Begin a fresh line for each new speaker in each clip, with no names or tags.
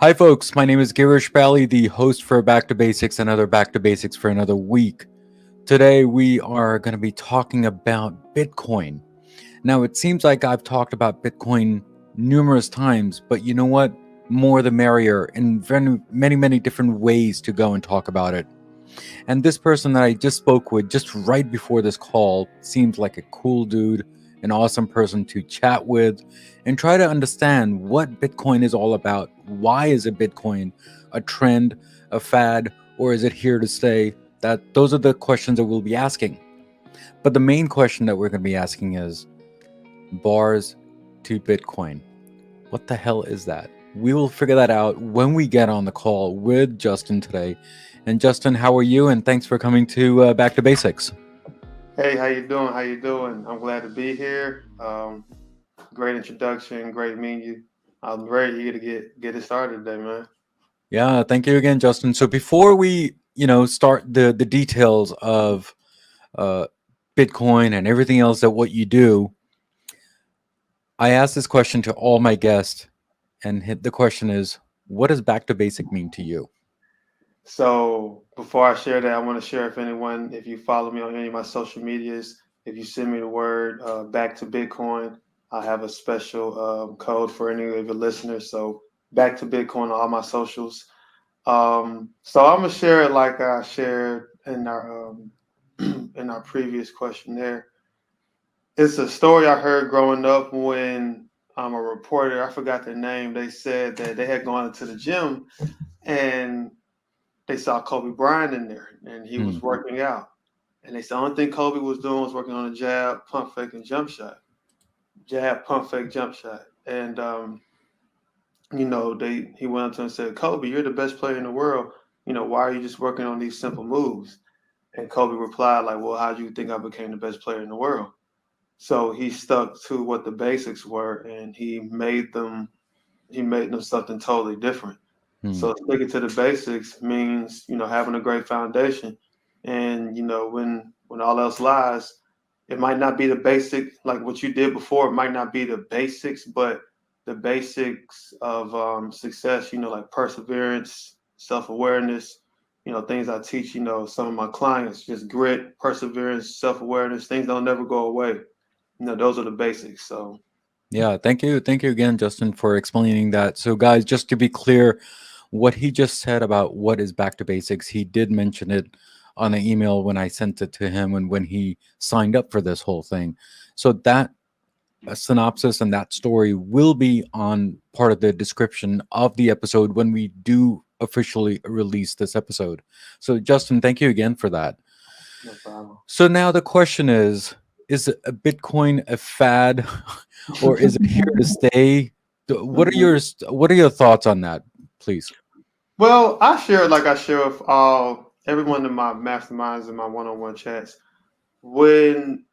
Hi, folks. My name is Girish Bally, the host for Back to Basics, another Back to Basics for another week. Today, we are going to be talking about Bitcoin. Now, it seems like I've talked about Bitcoin numerous times, but you know what? More the merrier, and very, many different ways to go and talk about it. And this person that I just spoke with just right before this call seems like a cool dude, an awesome person to chat with, and try to understand what Bitcoin is all about. Why is it Bitcoin a trend, a fad, or is it here to stay? Those are the questions that we'll be asking. But the main question that we're going to be asking is bars to Bitcoin. What the hell is that? We will figure that out when we get on the call with Justin today. And Justin, how are you? And thanks for coming to Back to Basics.
Hey, how you doing? How you doing? I'm glad to be here. Great introduction, great meeting you. I'm very eager to get it started today, man.
Yeah, thank you again, Justin. So before we, start the details of uh, Bitcoin and everything else that what you do, I asked this question to all my guests, and the question is, what does Back to Basic mean to you?
So before I share that, I want to share if you follow me on any of my social medias, if you send me the word back to Bitcoin, I have a special code for any of your listeners. So back to Bitcoin on all my socials. So I'm gonna share it like I shared in our in our previous questionnaire. It's a story I heard growing up when a reporter, I forgot their name, they said that they had gone into the gym and they saw Kobe Bryant in there and he
Hmm.
was working out. And they said the only thing Kobe was doing was working on a jab, pump fake, and jump shot. Jab, pump fake, jump shot. And he went up to him and said, Kobe, you're the best player in the world. Why are you just working on these simple moves? And Kobe replied, like, well, how do you think I became the best player in the world? So he stuck to what the basics were, and he made them something totally different.
Hmm.
So sticking to the basics means having a great foundation, and when all else lies, it might not be the basic like what you did before. It might not be the basics, but the basics of success. Like perseverance, self awareness. Things I teach. Some of my clients just grit, perseverance, self awareness. Things don't never go away. Those are the basics. So
Yeah, thank you. Thank you again, Justin, for explaining that. So, guys, just to be clear, what he just said about what is Back to Basics, he did mention it on an email when I sent it to him and when he signed up for this whole thing. So, that synopsis and that story will be on part of the description of the episode when we do officially release this episode. So, Justin, thank you again for that.
no problem.
So, now the question is a Bitcoin a fad or is it here to stay? What are your thoughts on that, please?
Well, I share like I share with all everyone in my masterminds and my one-on-one chats. When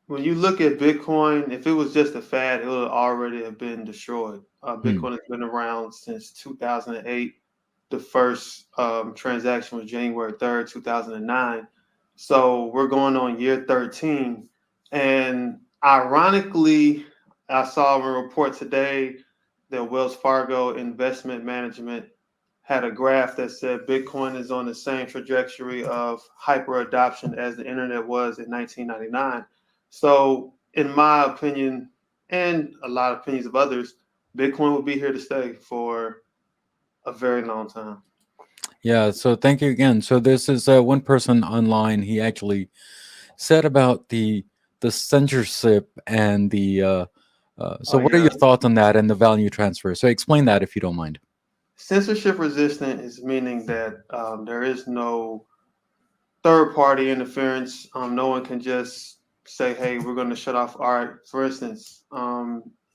when you look at Bitcoin, if it was just a fad, it would already have been destroyed.
Hmm.
Bitcoin has been around since 2008. The first transaction was January 3rd, 2009. So we're going on year 13. And ironically, I saw a report today that Wells Fargo Investment Management had a graph that said Bitcoin is on the same trajectory of hyper adoption as the internet was in 1999. So, in my opinion, and a lot of opinions of others, Bitcoin will be here to stay for a very long time.
Yeah, so thank you again. So this is one person online. He actually said about the censorship and the. So,
Oh
what are your
yeah,
thoughts on that and the value transfer? So, explain that if you don't mind.
censorship resistant is meaning that there is no third party interference. No one can just say, "Hey, we're going to shut off." All right, for instance,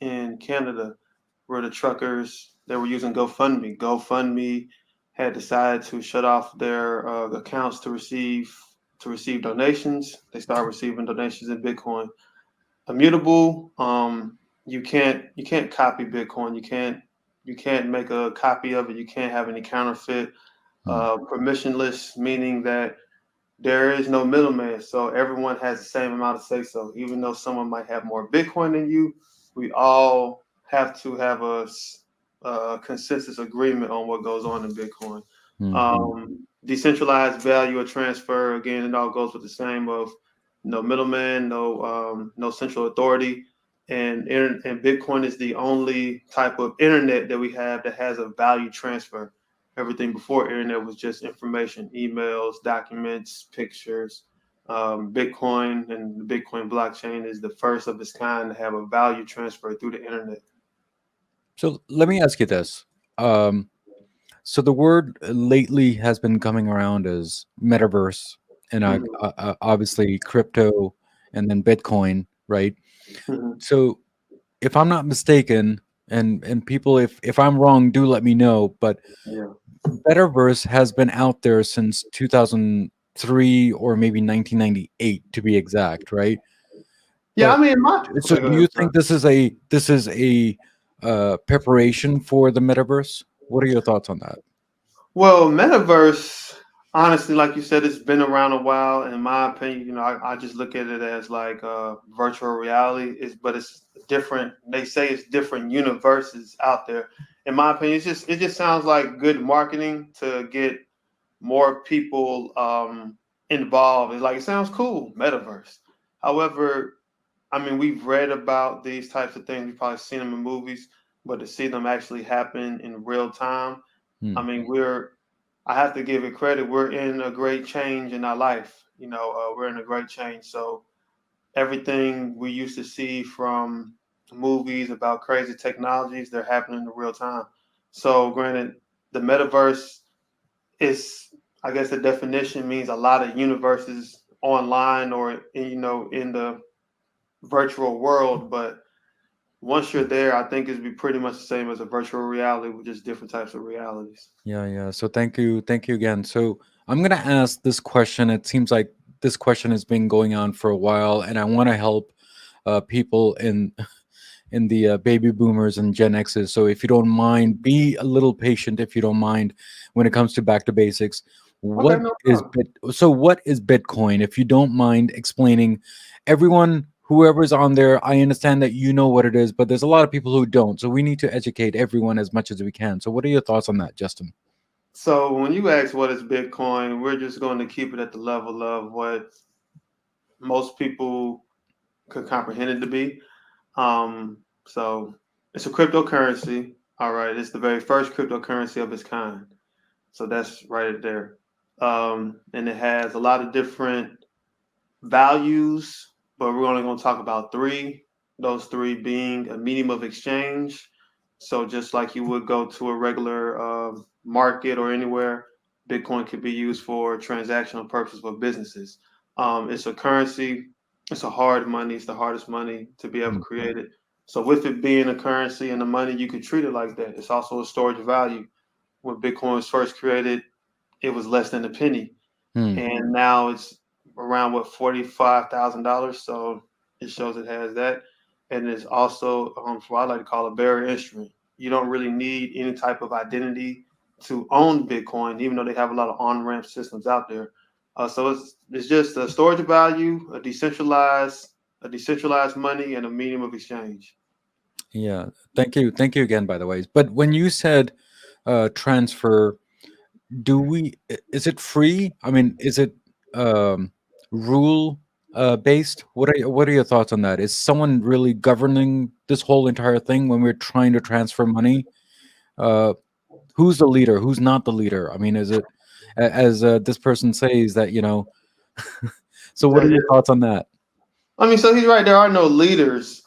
in Canada, where the truckers they were using GoFundMe had decided to shut off their accounts to receive donations. They started receiving donations in Bitcoin. Immutable. You can't copy Bitcoin. You can't make a copy of it. You can't have any counterfeit.
Hmm.
Permissionless, meaning that there is no middleman, so everyone has the same amount of say so. Even though someone might have more Bitcoin than you, we all have to have consensus agreement on what goes on in Bitcoin.
Hmm.
Decentralized value or transfer, again, it all goes with the same of no middleman, no central authority, and Bitcoin is the only type of internet that we have that has a value transfer. Everything before internet was just information, emails, documents, pictures. Bitcoin and the Bitcoin blockchain is the first of its kind to have a value transfer through the internet.
So let me ask you this. Um, so the word lately has been coming around as metaverse, and
Mhm,
obviously crypto, and then Bitcoin, right?
mhm.
So if I'm not mistaken, and people, if I'm wrong, do let me know. But
Yeah.
Metaverse has been out there since 2003 or maybe 1998 to be exact, right?
Yeah,
But
I mean, my
so
okay, go
do
ahead,
you
bro.
think this is a preparation for the metaverse? What are your thoughts on that?
Well, Metaverse, honestly, like you said, it's been around a while. In my opinion, I just look at it as like virtual reality. But it's different. They say it's different universes out there. In my opinion, it just sounds like good marketing to get more people involved. It's like it sounds cool, Metaverse. However, I mean, we've read about these types of things. We've probably seen them in movies, but to see them actually happen in real time, I
Hmm.
mean, I have to give it credit. We're in a great change in our life. We're in a great change. So everything we used to see from movies about crazy technologies, they're happening in real time. So granted, the metaverse is, I guess the definition means a lot of universes online or, in the virtual world. But once you're there, I think it'd be pretty much the same as a virtual reality with just different types of realities.
Yeah, yeah. So thank you again. So I'm gonna ask this question. It seems like this question has been going on for a while, and I want to help people in the baby boomers and Gen X's. So if you don't mind, be a little patient if you don't mind when it comes to back to basics.
Okay,
What
no
is
problem.
what is Bitcoin? If you don't mind explaining, everyone, whoever's on there, I understand that you know what it is, but there's a lot of people who don't. So we need to educate everyone as much as we can. So what are your thoughts on that, Justin?
So when you ask what is Bitcoin, we're just going to keep it at the level of what most people could comprehend it to be. So it's a cryptocurrency. All right, it's the very first cryptocurrency of its kind. So that's right there. And it has a lot of different values, but we're only going to talk about three. Those three being a medium of exchange. So just like you would go to a regular market or anywhere, Bitcoin could be used for transactional purposes for businesses. It's a currency. It's a hard money. It's the hardest money to be ever
Hmm.
created. So with it being a currency and the money, you could treat it like that. It's also a storage value. When Bitcoin was first created, it was less than a penny,
Hmm.
and now it's around what $45,000. So it shows it has that, and it's also what I like to call a barrier instrument. You don't really need any type of identity to own Bitcoin, even though they have a lot of on-ramp systems out there. So it's just a storage value, a decentralized money, and a medium of exchange.
Yeah. Thank you again, by the way. But when you said transfer, is it free? I mean, is it um rule based? What are your thoughts on that? Is someone really governing this whole entire thing when we're trying to transfer money? uh who's the leader, who's not the leader? I mean, is it as this person says that, so what are your thoughts on that?
I mean, so he's right. There are no leaders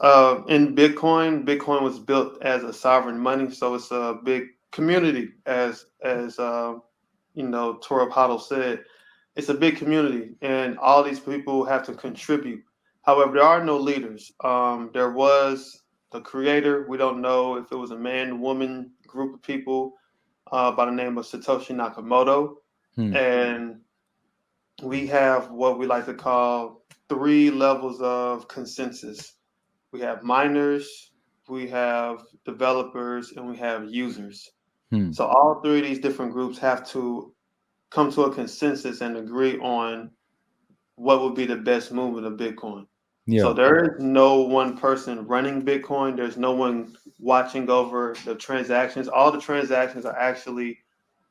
in Bitcoin. Bitcoin was built as a sovereign money, so it's a big community, as Torab Huddle said. It's a big community, and all these people have to contribute. However, there are no leaders. There was the creator. We don't know if it was a man, woman group of people by the name of Satoshi Nakamoto,
Hmm.
and we have what we like to call three levels of consensus. We have miners, we have developers, and we have users.
Hmm.
So all three of these different groups have to come to a consensus and agree on what would be the best movement of Bitcoin. So
Yeah.
there is no one person running Bitcoin. There's no one watching over the transactions. All the transactions are actually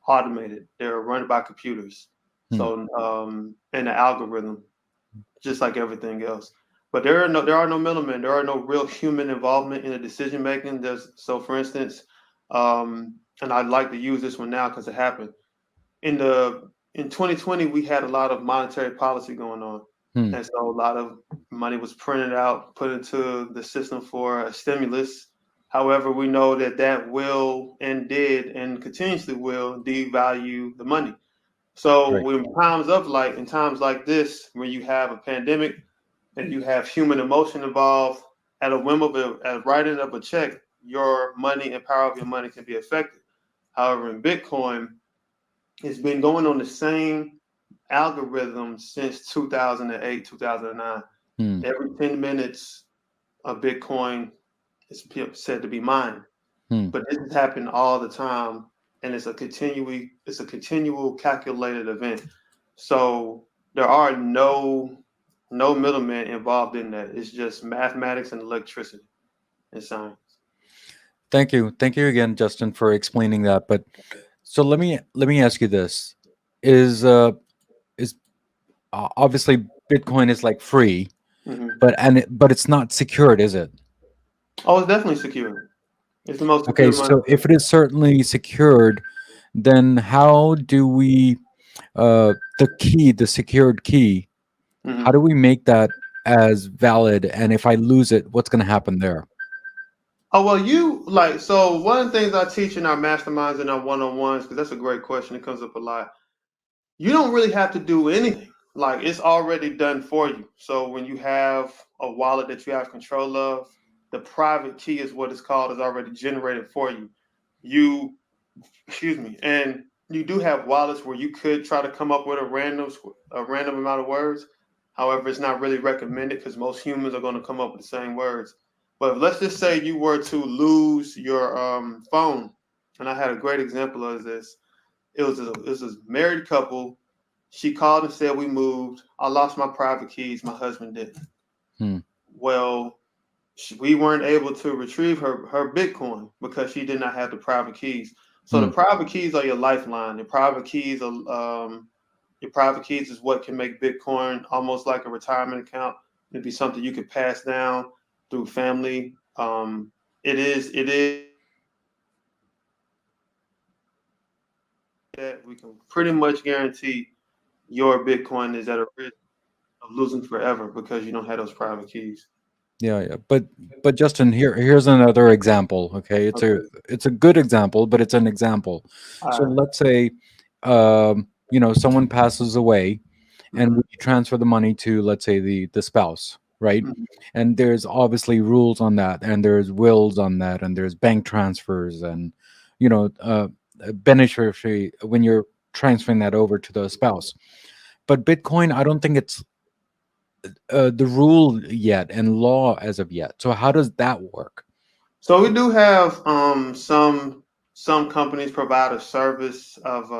automated. They're run by computers.
Hmm.
So and the algorithm, just like everything else. But there are no middlemen. There are no real human involvement in the decision making. So for instance, and I'd like to use this one now because it happened in 2020. We had a lot of monetary policy going on,
Hmm.
and so a lot of money was printed out, put into the system for a stimulus. However, we know that will and did and continuously will devalue the money. So
Right.
in times like this, when you have a pandemic and you have human emotion involved, at a whim of at writing of a check, your money and power of your money can be affected. However, in Bitcoin, it's been going on the same algorithm since 2008, 2009.
Hmm.
Every 10 minutes, a Bitcoin is said to be mined.
Hmm.
But this is happening all the time, and it's a continual calculated event. So there are no middlemen involved in that. It's just mathematics and electricity and science.
Thank you again, Justin, for explaining that. But so let me ask you this: is obviously Bitcoin is like free,
Hmm.
but it's not secured, is it?
Oh, it's definitely secure. It's the most
Okay,
secure money.
so if it is certainly secured, then how do we the secured key? How do
Hmm.
we make that as valid? And if I lose it, what's going to happen there?
Oh well, so one of the things I teach in our masterminds and our one-on-ones, because that's a great question. It comes up a lot. You don't really have to do anything. Like it's already done for you. So when you have a wallet that you have control of, the private key is what it's called, is already generated for you. You, excuse me, and you do have wallets where you could try to come up with a random amount of words. However, it's not really recommended because most humans are going to come up with the same words. But let's just say you were to lose your phone, and I had a great example of this. It was a married couple. She called and said we moved. I lost my private keys. My husband didn't.
Hmm.
Well, we weren't able to retrieve her Bitcoin because she did not have the private keys. So the
Hmm.
private keys are your lifeline. Your private keys is what can make Bitcoin almost like a retirement account. It'd be something you could pass down through family. It is that we can pretty much guarantee your Bitcoin is at a risk of losing forever because you don't have those private keys.
Yeah, yeah. But Justin, here's another example. Okay,
Okay.
it's a good example, but it's an example. So
All right.
let's say someone passes away, and we
Mhm.
transfer the money to, let's say, the spouse, right?
Mhm.
And there's obviously rules on that, and there's wills on that, and there's bank transfers, and you know beneficiary when you're transferring that over to the spouse. But Bitcoin, I don't think it's the rule yet and law as of yet. So how does that work?
So we do have some companies provide a service of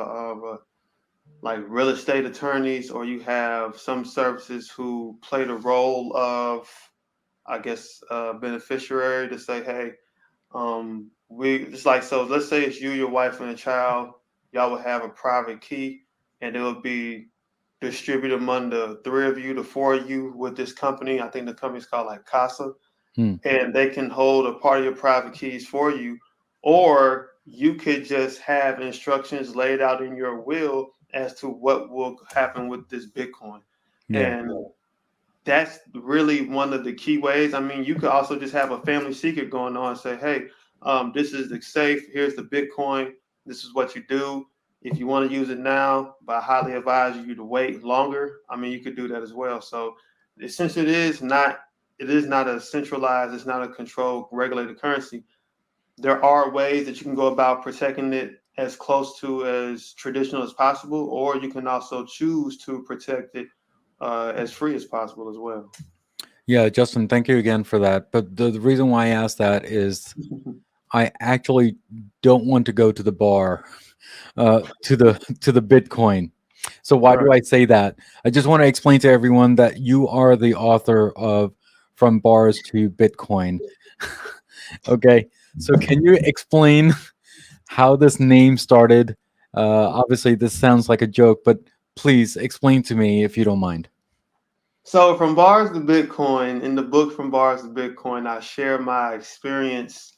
like real estate attorneys, or you have some services who play the role of, I guess, beneficiary to say, hey, we just like, so let's say it's you, your wife, and a child. Y'all would have a private key, and it would be distributed among the three of you, the four of you, with this company. I think the company's called like Casa,
Hmm.
and they can hold a part of your private keys for you, or you could just have instructions laid out in your will as to what will happen with this Bitcoin.
Yeah.
And that's really one of the key ways. I mean, you could also just have a family secret going on and say, hey, this is the safe. Here's the Bitcoin. This is what you do. If you want to use it now, but I highly advise you to wait longer. I mean, you could do that as well. So since it is not a centralized, it's not a controlled, regulated currency, there are ways that you can go about protecting it as close to as traditional as possible, or you can also choose to protect it as free as possible as well.
Yeah, Justin, thank you again for that. But the reason why I asked that is I actually don't want to go to the bar to the Bitcoin. So why do
Right.
I say that? I just want to explain to everyone that you are the author of From Bars to Bitcoin. Okay. So can you explain how this name started? Obviously, this sounds like a joke, but please explain to me if you don't mind.
So from bars to Bitcoin, in the book From Bars to Bitcoin, I share my experience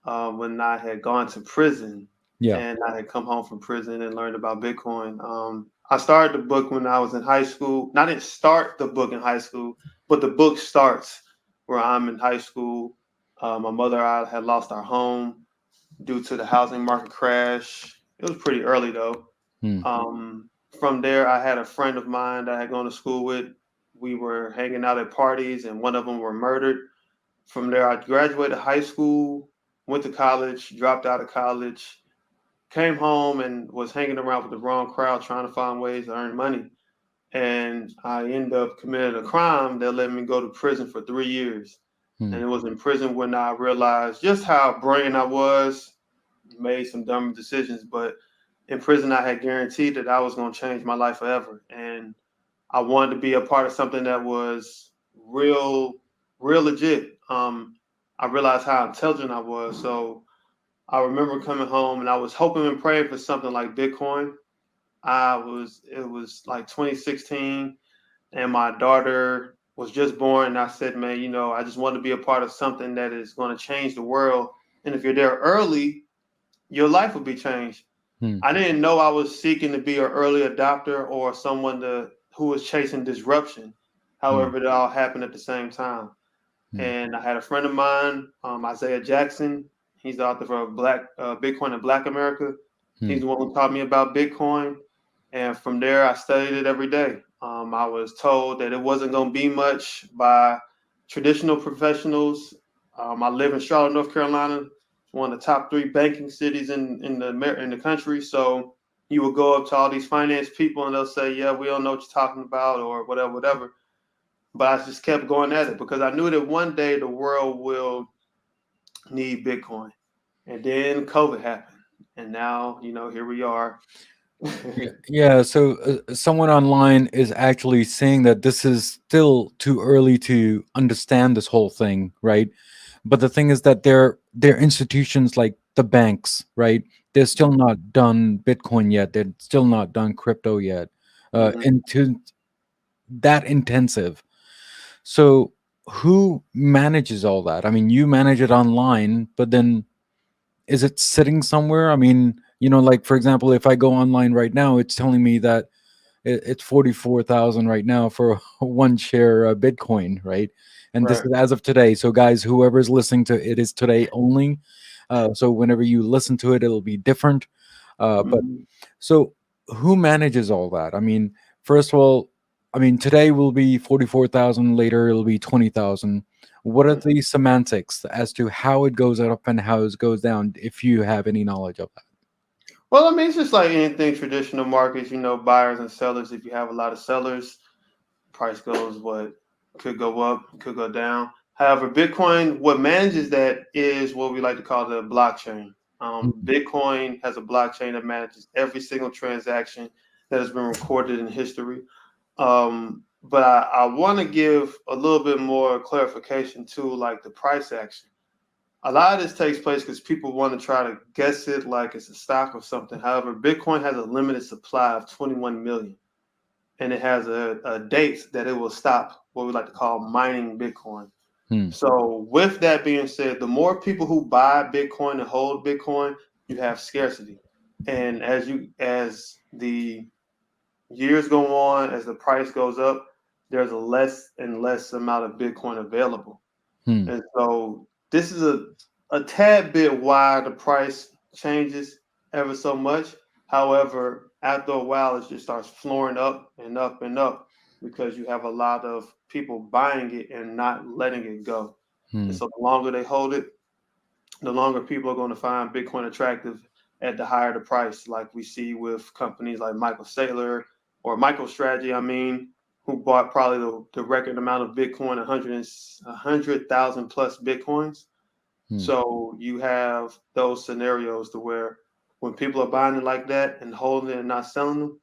when I had gone to prison
Yeah.
and I had come home from prison and learned about Bitcoin. I started the book when I was in high school. And I didn't start the book in high school, but the book starts where I'm in high school. My mother and I had lost our home due to the housing market crash. It was pretty early though.
Hmm.
From there, I had a friend of mine that I had gone to school with. We were hanging out at parties, and one of them were murdered. From there, I graduated high school, went to college, dropped out of college, came home, and was hanging around with the wrong crowd, trying to find ways to earn money. And I ended up committing a crime that let me go to prison for 3 years.
Hmm.
And it was in prison when I realized just how brilliant I was, made some dumb decisions, but in prison I had guaranteed that I was going to change my life forever. And I wanted to be a part of something that was real legit. I realized how intelligent I was. So I remember coming home and I was hoping and praying for something like Bitcoin. It was like 2016 and my daughter was just born. And I said, man, I just want to be a part of something that is going to change the world. And if you're there early, your life will be changed.
Hmm.
I didn't know I was seeking to be an early adopter or someone who was chasing disruption.
Hmm.
However, it all happened at the same time.
Hmm.
And I had a friend of mine, Isaiah Jackson. He's the author of Black Bitcoin in Black America.
Hmm.
He's the one who taught me about Bitcoin. And from there, I studied it every day. I was told that it wasn't going to be much by traditional professionals. I live in Charlotte, North Carolina, one of the top 3 banking cities in the country. So you will go up to all these finance people and they'll say, "Yeah, we don't know what you're talking about," or whatever, whatever. But I just kept going at it because I knew that one day the world will need Bitcoin. And then COVID happened, and now here we are.
Yeah, yeah. So someone online is actually saying that this is still too early to understand this whole thing, right? But the thing is that they're institutions like the banks, right? They're still not done Bitcoin yet. They're still not done crypto yet.
Mhm.
Into that intensive. So who manages all that? I mean, you manage it online, but then is it sitting somewhere? I mean, like for example, if I go online right now, it's telling me that it's 44,000 right now for one share Bitcoin, right? And this
Right.
is as of today. So guys, whoever's listening to it is today only. So whenever you listen to it, it'll be different. But
Mhm.
so who manages all that? I mean, first of all, I mean today will be 44,000, later it'll be 20,000. What are
Mhm.
the semantics as to how it goes up and how it goes down, if you have any knowledge of that?
Well, I mean, it's just like anything traditional markets, buyers and sellers. If you have a lot of sellers, price goes what could go up, could go down. However, Bitcoin, what manages that is what we like to call the blockchain.
Mhm.
Bitcoin has a blockchain that manages every single transaction that has been recorded in history. But I want to give a little bit more clarification to like the price action. A lot of this takes place because people want to try to guess it like it's a stock or something. However, Bitcoin has a limited supply of 21 million, and it has a date that it will stop what we like to call mining Bitcoin.
Hmm.
So, with that being said, the more people who buy Bitcoin and hold Bitcoin, you have scarcity. And as the years go on, as the price goes up, there's a less and less amount of Bitcoin available.
Hmm.
And so this is a tad bit why the price changes ever so much. However, after a while, it just starts flooring up and up and up because you have a lot of people buying it and not letting it go. And
Hmm.
so the longer they hold it, the longer people are going to find Bitcoin attractive at the higher the price, like we see with companies like Michael Saylor or MicroStrategy, who bought probably the record amount of Bitcoin, 100,000 plus Bitcoins.
Hmm.
So you have those scenarios to where when people are buying it like that and holding it and not selling them,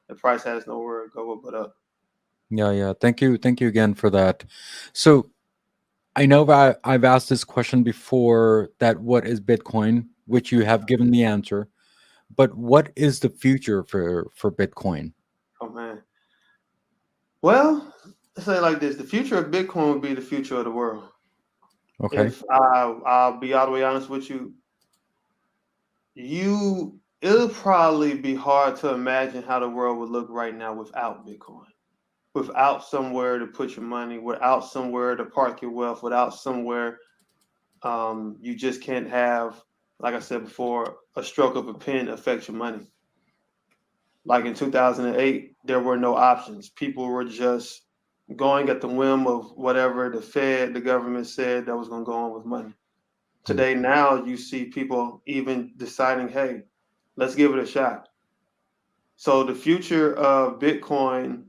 the price has nowhere to go but up.
Yeah, yeah. Thank you again for that. So I know that I've asked this question before, that what is Bitcoin, which you have given the answer, but what is the future for Bitcoin?
Oh man. Well, let's say it like this: the future of Bitcoin would be the future of the world.
Okay.
If I'll be all the way honest with you, it'll probably be hard to imagine how the world would look right now without Bitcoin, without somewhere to put your money, without somewhere to park your wealth, without somewhere you just can't have, like I said before, a stroke of a pen affect your money. Like in 2008, there were no options. People were just going at the whim of whatever the Fed, the government said that was going to go on with money.
Hmm.
Today, now you see people even deciding, hey, let's give it a shot. So the future of Bitcoin,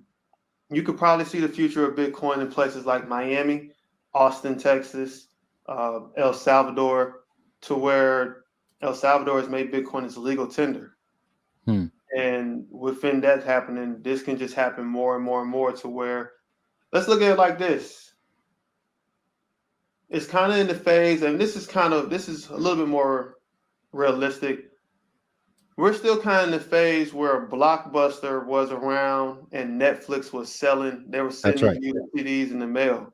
you could probably see the future of Bitcoin in places like Miami, Austin, Texas, El Salvador, to where El Salvador has made Bitcoin its legal tender.
Hmm.
And within that happening, this can just happen more and more and more to where, let's look at it like this. It's kind of in the phase, and this is a little bit more realistic. We're still kind of in the phase where Blockbuster was around and Netflix was selling. They were
That's
sending
right.
you CDs in the mail.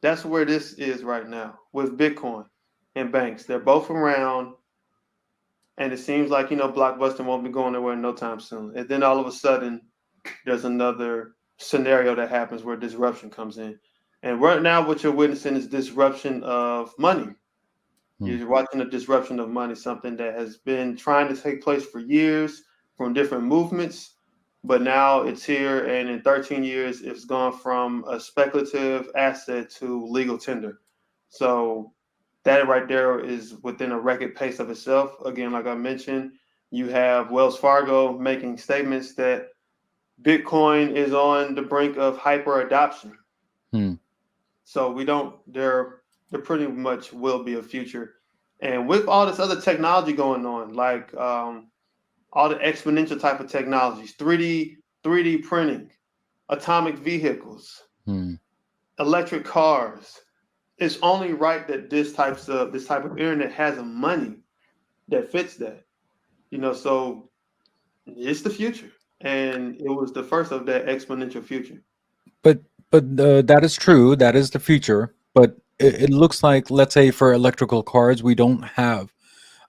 That's where this is right now with Bitcoin and banks. They're both around, and it seems like Blockbuster won't be going nowhere in no time soon. And then all of a sudden, there's another scenario that happens where disruption comes in. And right now, what you're witnessing is disruption of money.
Hmm.
You're watching a disruption of money, something that has been trying to take place for years from different movements, but now it's here. And in 13 years, it's gone from a speculative asset to legal tender. So that right there is within a record pace of itself. Again, like I mentioned, you have Wells Fargo making statements that Bitcoin is on the brink of hyper adoption.
Hmm.
So we don't there pretty much will be a future. And with all this other technology going on, like all the exponential type of technologies, 3D printing, atomic vehicles,
Hmm.
electric cars, it's only right that this type of internet has a money that fits that. So it's the future. And it was the first of that exponential future.
But that is true. That is the future. But it looks like, let's say, for electrical cars, we don't have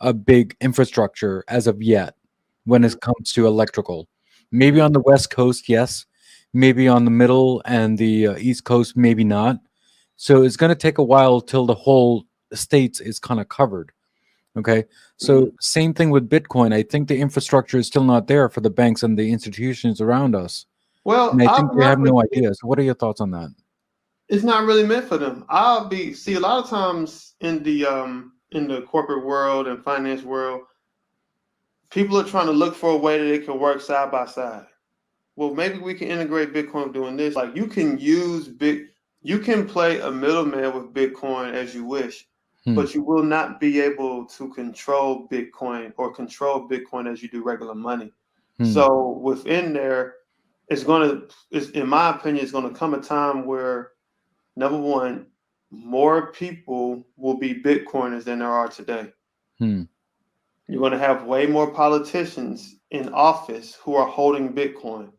a big infrastructure as of yet when
Mhm.
it comes to electrical. Maybe on the West Coast, yes. Maybe on the middle and the East Coast, maybe not. So it's going to take a while till the whole states is kind of covered. Okay. So
Mhm.
same thing with Bitcoin. I think the infrastructure is still not there for the banks and the institutions around us.
Well,
And I
I'll
think
be
they have
honest with
no
you,
idea. So what are your thoughts on that?
it's not really meant for them. I'll be see a lot of times in the corporate world and finance world, people are trying to look for a way that they can work side by side. Well, maybe we can integrate Bitcoin with doing this. Like you can play a middleman with Bitcoin as you wish,
Hmm.
but you will not be able to control Bitcoin or control Bitcoin as you do regular money.
Hmm.
So within there, in my opinion, it's gonna come a time where number one, more people will be Bitcoiners than there are today.
Hmm.
You're going to have way more politicians in office who are holding Bitcoin.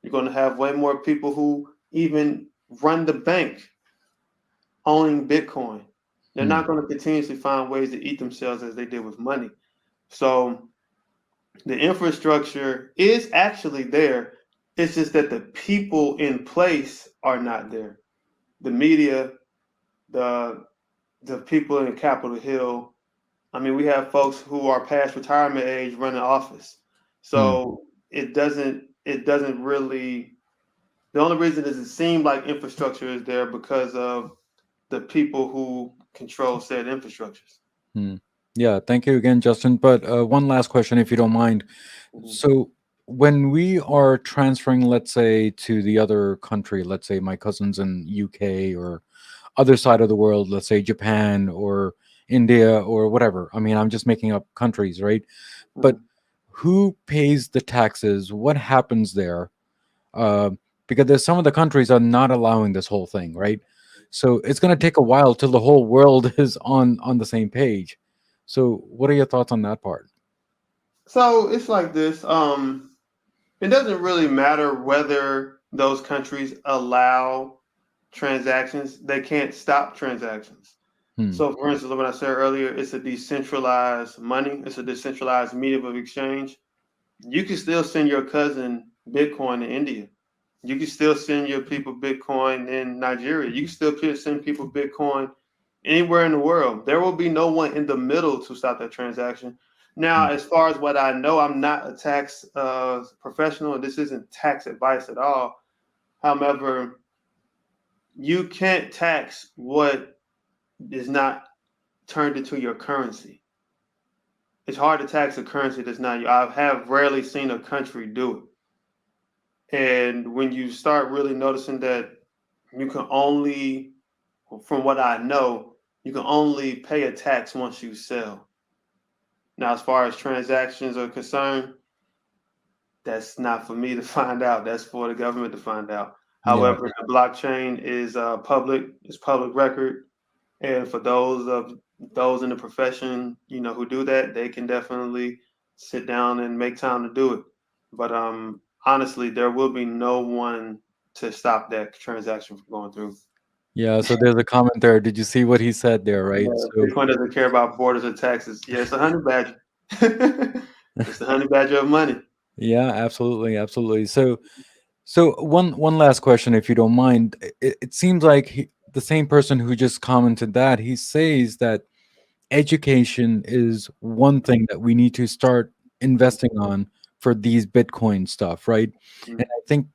You're going to have way more people who even run the bank owning Bitcoin. They're
Hmm.
not going to continuously find ways to eat themselves as they did with money. So the infrastructure is actually there. It's just that the people in place are not there. The media, the people in Capitol Hill. I mean, we have folks who are past retirement age running office.
Hmm.
So it doesn't really, the only reason is it seems like infrastructure is there because of the people who control said infrastructures.
Hmm. Yeah. Thank you again, Justin. But one last question, if you don't mind.
Mhm.
So when we are transferring, let's say, to the other country, let's say my cousins in UK or other side of the world, let's say Japan or India or whatever. I mean, I'm just making up countries, right? But
Mhm.
who pays the taxes? What happens there? Uh, because there's some of the countries are not allowing this whole thing, right? So it's going to take a while till the whole world is on the same page. So what are your thoughts on that part?
So it's like this. It doesn't really matter whether those countries allow transactions. They can't stop transactions.
Hmm.
So, for instance, what I said earlier, it's a decentralized money. It's a decentralized medium of exchange. You can still send your cousin Bitcoin in India. You can still send your people Bitcoin in Nigeria. You can still send people Bitcoin anywhere in the world. There will be no one in the middle to stop that transaction. Now,
Hmm.
as far as what I know, I'm not a tax professional, and this isn't tax advice at all. However, you can't tax what is not turned into your currency. It's hard to tax a currency that's not. I have rarely seen a country do it. And when you start really noticing that you can only, from what I know, you can only pay a tax once you sell. Now, as far as transactions are concerned, that's not for me to find out. That's for the government to find out.
Yeah.
However, the blockchain is public. It's public record, and for those in the profession, who do that, they can definitely sit down and make time to do it. But honestly, there will be no one to stop that transaction from going through.
Yeah. So there's a comment there. Did you see what he said there? Right.
Yeah,
So
Bitcoin doesn't care about borders or taxes. Yeah, it's a honey badger. It's the honey badger of money.
yeah, absolutely, absolutely. So one last question, if you don't mind. It seems like the same person who just commented that he says that education is one thing that we need to start investing on for these Bitcoin stuff, right? And I think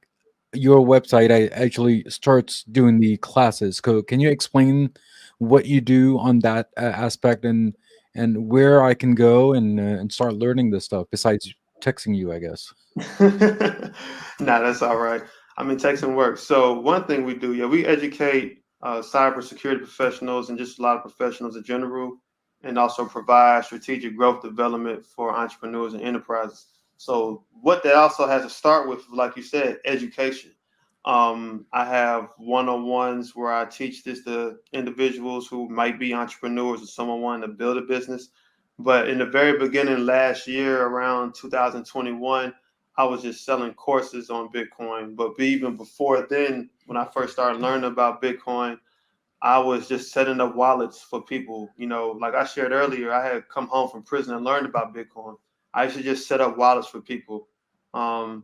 your website I actually starts doing the classes. Can you explain what you do on that aspect and where I can go and start learning this stuff besides texting you, I guess.
Nah, that's all right. I mean, texting works. So one thing we do, yeah, we educate cybersecurity professionals and just a lot of professionals in general, and also provide strategic growth development for entrepreneurs and enterprises. So what that also has to start with, like you said, education. I have one-on-ones where I teach this to individuals who might be entrepreneurs or someone wanting to build a business. But in the very beginning last year, around 2021, I was just selling courses on Bitcoin. But even before then, when I first started learning about Bitcoin, I was just setting up wallets for people. Like I shared earlier, I had come home from prison and learned about Bitcoin. I used to just set up wallets for people um,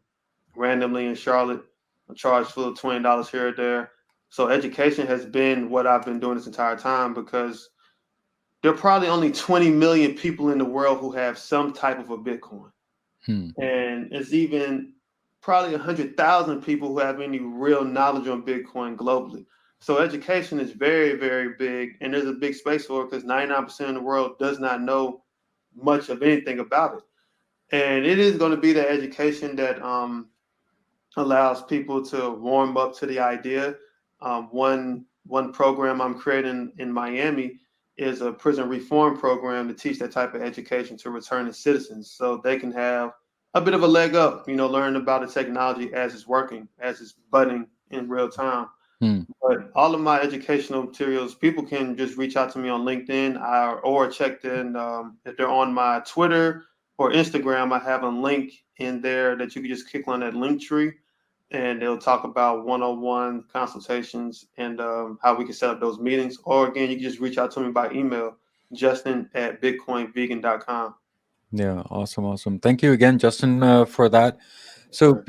randomly in Charlotte. I charge for $20 here or there. So education has been what I've been doing this entire time because there are probably only 20 million people in the world who have some type of a Bitcoin.
Hmm.
And it's even probably 100,000 people who have any real knowledge on Bitcoin globally. So education is very, very big, and there's a big space for it because 99% of the world does not know much of anything about it. And it is going to be the education that allows people to warm up to the idea. One program I'm creating in Miami is a prison reform program to teach that type of education to returning citizens, so they can have a bit of a leg up. Learn about the technology as it's working, as it's budding in real time.
Hmm.
But all of my educational materials, people can just reach out to me on LinkedIn or check in if they're on my Twitter or Instagram. I have a link in there that you can just click on that link tree, and they'll talk about one-on-one consultations and how we can set up those meetings. Or again, you can just reach out to me by email, justin@bitcoinvegan.com.
Yeah, awesome, awesome. Thank you again, Justin, for that.
Yes,
So
sir.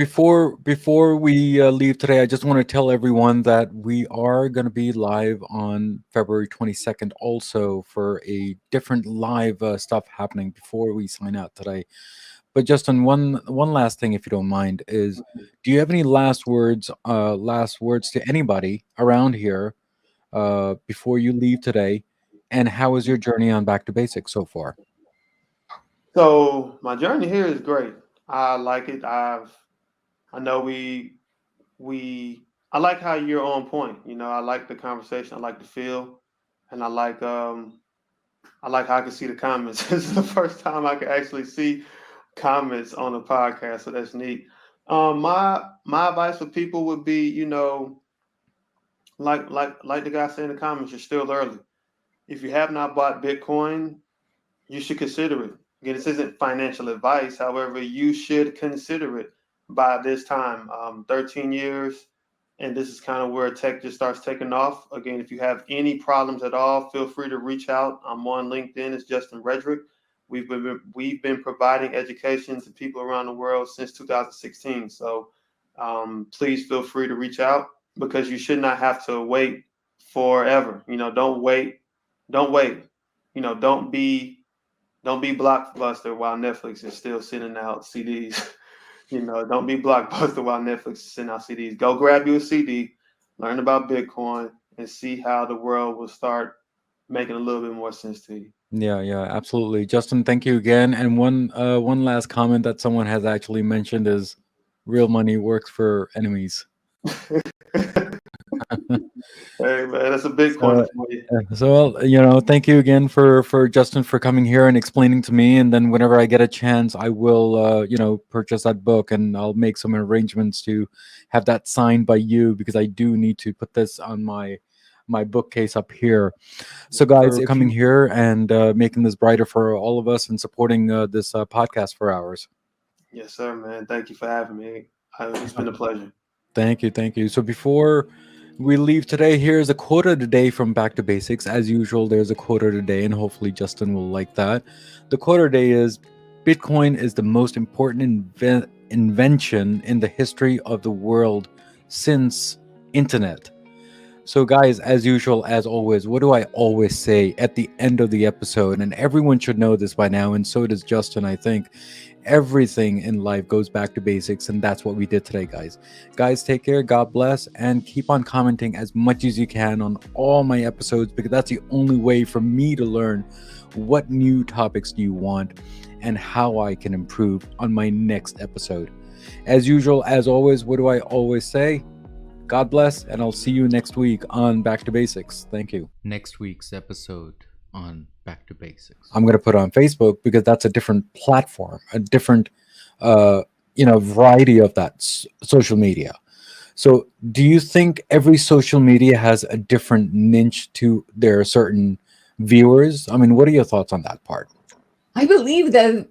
before we leave today, I just want to tell everyone that we are going to be live on February 22nd, also for a different live stuff happening before we sign out today. But Justin, one last thing, if you don't mind, is do you have any last words to anybody around here before you leave today? And how is your journey on Back to Basics so far?
So my journey here is great. I like it. I know we I like how you're on point. I like the conversation. I like the feel, and I like how I can see the comments. This is the first time I can actually see comments on a podcast, so that's neat. My advice for people would be, like the guy said in the comments, you're still early. If you have not bought Bitcoin, you should consider it. Again, this isn't financial advice. However, you should consider it by this time. 13 years, and this is kind of where tech just starts taking off. Again, if you have any problems at all, feel free to reach out. I'm on LinkedIn. It's Justin Rhedrick. We've been providing education to people around the world since 2016. So please feel free to reach out because you should not have to wait forever. Don't wait. Don't wait. Don't be Blockbuster while Netflix is still sending out CDs. Don't be Blockbuster while Netflix is sending out CDs. Go grab you a CD, learn about Bitcoin, and see how the world will start making a little bit more sense to you.
Yeah, absolutely. Justin, thank you again. And one last comment that someone has actually mentioned is real money works for enemies.
Hey man, that's a Bitcoin for you.
So, thank you again for Justin for coming here and explaining to me. And then whenever I get a chance, I will, purchase that book and I'll make some arrangements to have that signed by you because I do need to put this on my bookcase up here. So, guys, if coming here and making this brighter for all of us and supporting this podcast for ours.
Yes, sir, man. Thank you for having me. It's been a pleasure.
Thank you. So before we leave today, here's a quote of the day from Back to Basics. As usual, there's a quote of the day, and hopefully Justin will like that. The quote of the day is, Bitcoin is the most important invention in the history of the world since internet. So guys, as usual, as always, what do I always say at the end of the episode? And everyone should know this by now, and so does Justin, I think. Everything in life goes back to basics, and that's what we did today, guys. Guys, take care, God bless, and keep on commenting as much as you can on all my episodes because that's the only way for me to learn what new topics do you want and how I can improve on my next episode. As usual, as always, what do I always say? God bless, and I'll see you next week on Back to Basics. Thank you. Next week's episode on Back to Basics, I'm going to put on Facebook because that's a different platform, a different, variety of that social media. So do you think every social media has a different niche to their certain viewers? I mean, what are your thoughts on that part?
I believe that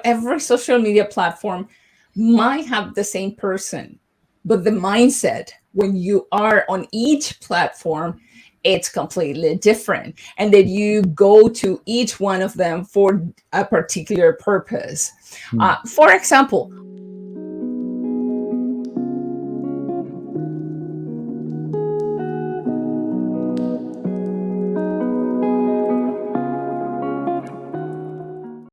every social media platform might have the same person, but the mindset when you are on each platform, it's completely different. And that you go to each one of them for a particular purpose. For example,